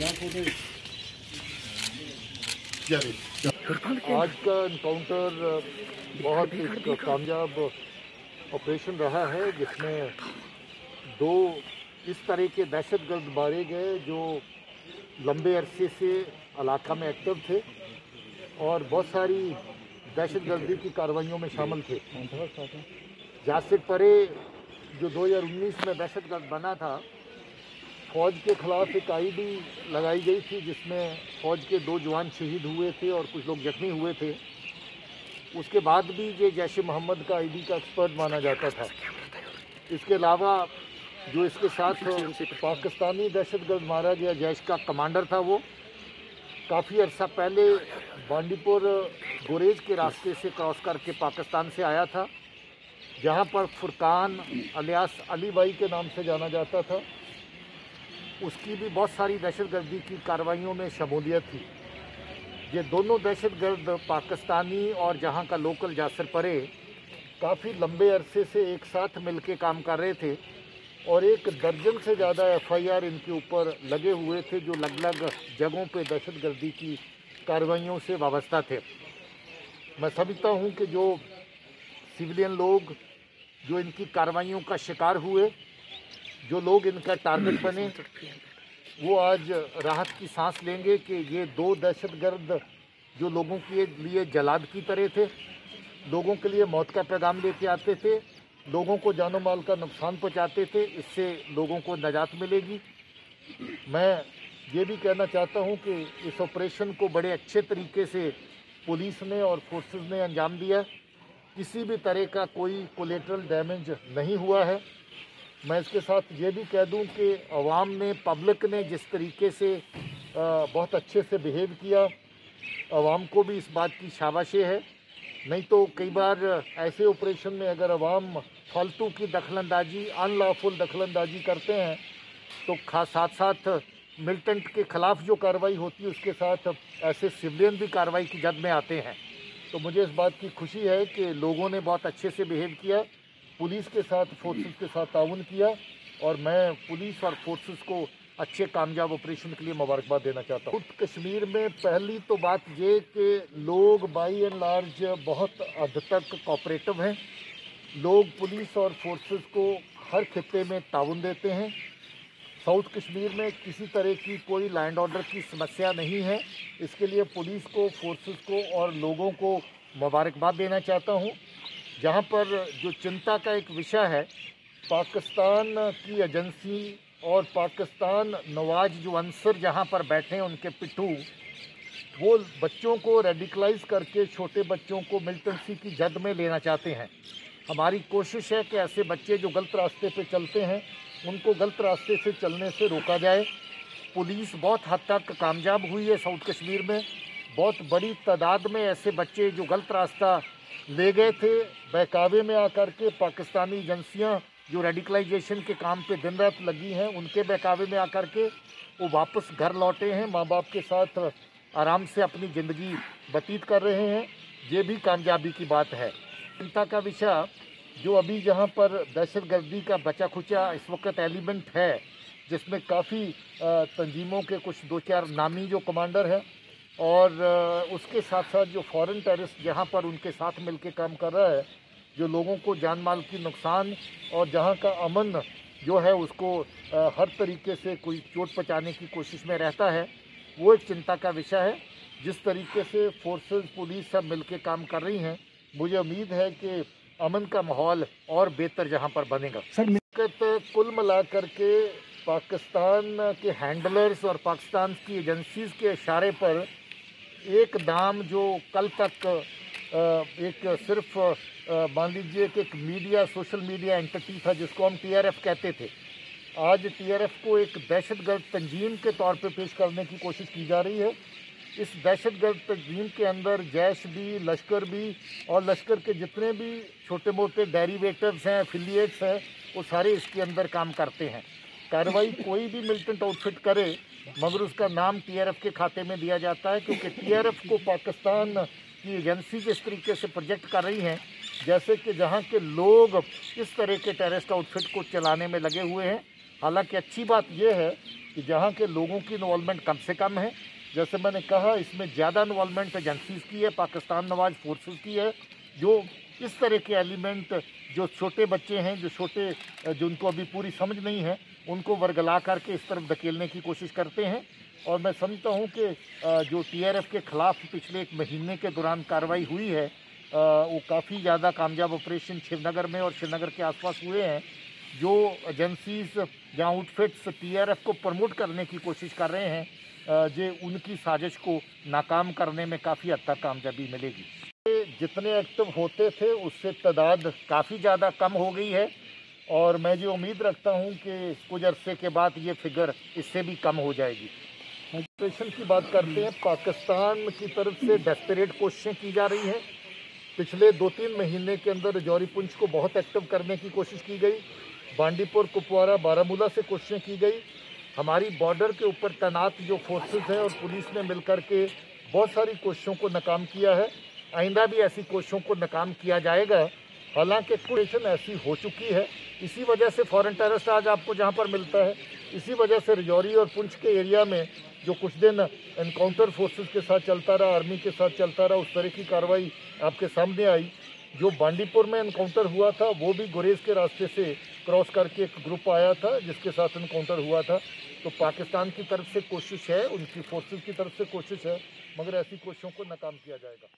आज का इनकाउंटर बहुत एक कामयाब ऑपरेशन रहा है, जिसमें दो इस तरह के दहशतगर्द मारे गए जो लंबे अरसे से इलाका में एक्टिव थे और बहुत सारी दहशतगर्दी की कार्रवाइयों में शामिल थे। जासिर परे जो 2019 में दहशतगर्द बना था, फ़ौज के ख़िलाफ़ एक आईडी लगाई गई थी जिसमें फ़ौज के 2 जवान शहीद हुए थे और कुछ लोग जख्मी हुए थे। उसके बाद भी ये जैश ए मोहम्मद का आईडी का एक्सपर्ट माना जाता था। इसके अलावा जो इसके साथ पाकिस्तानी दहशतगर्द मारा गया जैश का कमांडर था, वो काफ़ी अर्सा पहले बांडीपुर गुरेज के रास्ते से क्रॉस करके पाकिस्तान से आया था, जहां पर फुरकान अलियास अली भाई के नाम से जाना जाता था। उसकी भी बहुत सारी दहशतगर्दी की कार्रवाइयों में शमूलियत थी। ये दोनों दहशतगर्द पाकिस्तानी और जहां का लोकल जासिर परे काफ़ी लंबे अरसे से एक साथ मिलके काम कर रहे थे और 1 दर्जन से ज़्यादा FIR इनके ऊपर लगे हुए थे, जो अलग अलग जगहों पे दहशतगर्दी की कार्रवाइयों से वाबस्ता थे। मैं समझता हूं कि जो सिविलियन लोग जो इनकी कार्रवाइयों का शिकार हुए, जो लोग इनका टारगेट बने, वो आज राहत की सांस लेंगे कि ये 2 दहशतगर्द जो लोगों के लिए जलाद की तरह थे, लोगों के लिए मौत का पैगाम लेके आते थे, लोगों को जानो माल का नुकसान पहुंचाते थे, इससे लोगों को निजात मिलेगी। मैं ये भी कहना चाहता हूं कि इस ऑपरेशन को बड़े अच्छे तरीके से पुलिस ने और फोर्सेस ने अंजाम दिया। किसी भी तरह का कोई कोलेटरल डैमेज नहीं हुआ है। मैं इसके साथ ये भी कह दूं कि अवाम ने, पब्लिक ने जिस तरीके से बहुत अच्छे से बिहेव किया, अवाम को भी इस बात की शाबाशी है। नहीं तो कई बार ऐसे ऑपरेशन में अगर अवाम फालतू की दखलंदाजी, अनलॉफुल दखलंदाजी करते हैं, तो साथ साथ मिलिटेंट के ख़िलाफ़ जो कार्रवाई होती है उसके साथ ऐसे सिविलियन भी कार्रवाई की जद में आते हैं। तो मुझे इस बात की खुशी है कि लोगों ने बहुत अच्छे से बिहेव किया, पुलिस के साथ, फोर्सेस के साथ ताउन किया, और मैं पुलिस और फोर्सेस को अच्छे कामयाब ऑपरेशन के लिए मुबारकबाद देना चाहता हूँ। कश्मीर में पहली तो बात ये कि लोग बाई एंड लार्ज बहुत हद तक कोऑपरेटिव हैं। लोग पुलिस और फोर्सेस को हर खित्ते में ताउन देते हैं। साउथ कश्मीर में किसी तरह की कोई लैंड ऑर्डर की समस्या नहीं है। इसके लिए पुलिस को, फोर्सेस को और लोगों को मुबारकबाद देना चाहता हूँ। जहाँ पर जो चिंता का एक विषय है, पाकिस्तान की एजेंसी और पाकिस्तान नवाज जो अंसर जहाँ पर बैठे हैं, उनके पिट्ठू, वो बच्चों को रेडिकलाइज करके छोटे बच्चों को मिलिटेंसी की जद में लेना चाहते हैं। हमारी कोशिश है कि ऐसे बच्चे जो गलत रास्ते पे चलते हैं, उनको गलत रास्ते से चलने से रोका जाए। पुलिस बहुत हद तक कामयाब हुई है साउथ कश्मीर में। बहुत बड़ी तादाद में ऐसे बच्चे जो गलत रास्ता ले गए थे, बहकावे में आकर के पाकिस्तानी एजेंसियां जो रेडिकलाइजेशन के काम पे दिन रात लगी हैं, उनके बहकावे में आकर के वो वापस घर लौटे हैं, माँ बाप के साथ आराम से अपनी ज़िंदगी व्यतीत कर रहे हैं। ये भी कामयाबी की बात है। चिंता का विषय जो अभी जहाँ पर दहशतगर्दी का बचा खुचा इस वक्त एलिमेंट है, जिसमें काफ़ी तंजीमों के कुछ 2-4 नामी जो कमांडर हैं, और उसके साथ साथ जो फॉरेन टेररिस्ट जहाँ पर उनके साथ मिलके काम कर रहा है, जो लोगों को जान माल की नुकसान और जहाँ का अमन जो है उसको हर तरीके से कोई चोट पहुँचाने की कोशिश में रहता है, वो एक चिंता का विषय है। जिस तरीके से फोर्सेस, पुलिस सब मिलके काम कर रही हैं, मुझे उम्मीद है कि अमन का माहौल और बेहतर जहाँ पर बनेगा। सर, कुल मिलाकर के पाकिस्तान के हैंडलर्स और पाकिस्तान की एजेंसीज़ के इशारे पर एक दाम जो कल तक एक सिर्फ मान लीजिए कि एक मीडिया, सोशल मीडिया एंटिटी था जिसको हम TRF कहते थे, आज TRF को एक दहशतगर्द तंजीम के तौर पे पेश करने की कोशिश की जा रही है। इस दहशतगर्द तंजीम के अंदर जैश भी, लश्कर भी और लश्कर के जितने भी छोटे मोटे डेरिवेटिव्स हैं, एफिलिएट्स हैं, वो सारे इसके अंदर काम करते हैं। कार्रवाई कोई भी मिलिटेंट आउटफिट करे, मगर उसका नाम TRF के खाते में दिया जाता है, क्योंकि TRF को पाकिस्तान की एजेंसी जिस तरीके से प्रोजेक्ट कर रही हैं, जैसे कि जहाँ के लोग इस तरह के टेररिस्ट आउटफिट को चलाने में लगे हुए हैं। हालांकि अच्छी बात यह है कि जहाँ के लोगों की इन्वॉल्वमेंट कम से कम है। जैसे मैंने कहा, इसमें ज़्यादा इन्वॉल्वमेंट एजेंसीज़ की है, पाकिस्तान नवाज फोर्सेस की है, जो इस तरह के एलिमेंट, जो छोटे बच्चे हैं, जो उनको अभी पूरी समझ नहीं है, उनको वर्गला करके इस तरफ धकेलने की कोशिश करते हैं। और मैं समझता हूँ कि जो TRF के ख़िलाफ़ पिछले 1 महीने के दौरान कार्रवाई हुई है, वो काफ़ी ज़्यादा कामयाब ऑपरेशन श्रीनगर में और श्रीनगर के आसपास हुए हैं। जो एजेंसीज़ या आउटफिट्स TRF को प्रमोट करने की कोशिश कर रहे हैं, जे उनकी साजिश को नाकाम करने में काफ़ी हद तक कामयाबी मिलेगी। जितने एक्टिव होते थे उससे तादाद काफ़ी ज़्यादा कम हो गई है, और मैं ये उम्मीद रखता हूँ कि कुछ अरसे के बाद ये फिगर इससे भी कम हो जाएगी। ऑपरेशन की बात करते हैं, पाकिस्तान की तरफ से डेस्परेट कोशिशें की जा रही हैं। पिछले 2-3 महीने के अंदर राजौरी पुंछ को बहुत एक्टिव करने की कोशिश की गई। बांडीपुर, कुपवारा, बारामूला से कोशिशें की गई। हमारी बॉर्डर के ऊपर तैनात जो फोर्सेस हैं और पुलिस ने मिलकर के बहुत सारी कोशिशों को नाकाम किया है। आइंदा भी ऐसी कोशिशों को नाकाम किया जाएगा। हालांकि कोशिश ऐसी हो चुकी है, इसी वजह से फॉरेन टेररिस्ट आज आपको जहां पर मिलता है, इसी वजह से राजौरी और पुंछ के एरिया में जो कुछ दिन एनकाउंटर फोर्सेस के साथ चलता रहा, आर्मी के साथ चलता रहा, उस तरह की कार्रवाई आपके सामने आई। जो बांडीपुर में एनकाउंटर हुआ था, वो भी गुरेज के रास्ते से क्रॉस करके एक ग्रुप आया था जिसके साथ एनकाउंटर हुआ था। तो पाकिस्तान की तरफ से कोशिश है, उनकी फोर्सेस की तरफ से कोशिश है, मगर ऐसी कोशिशों को नाकाम किया जाएगा।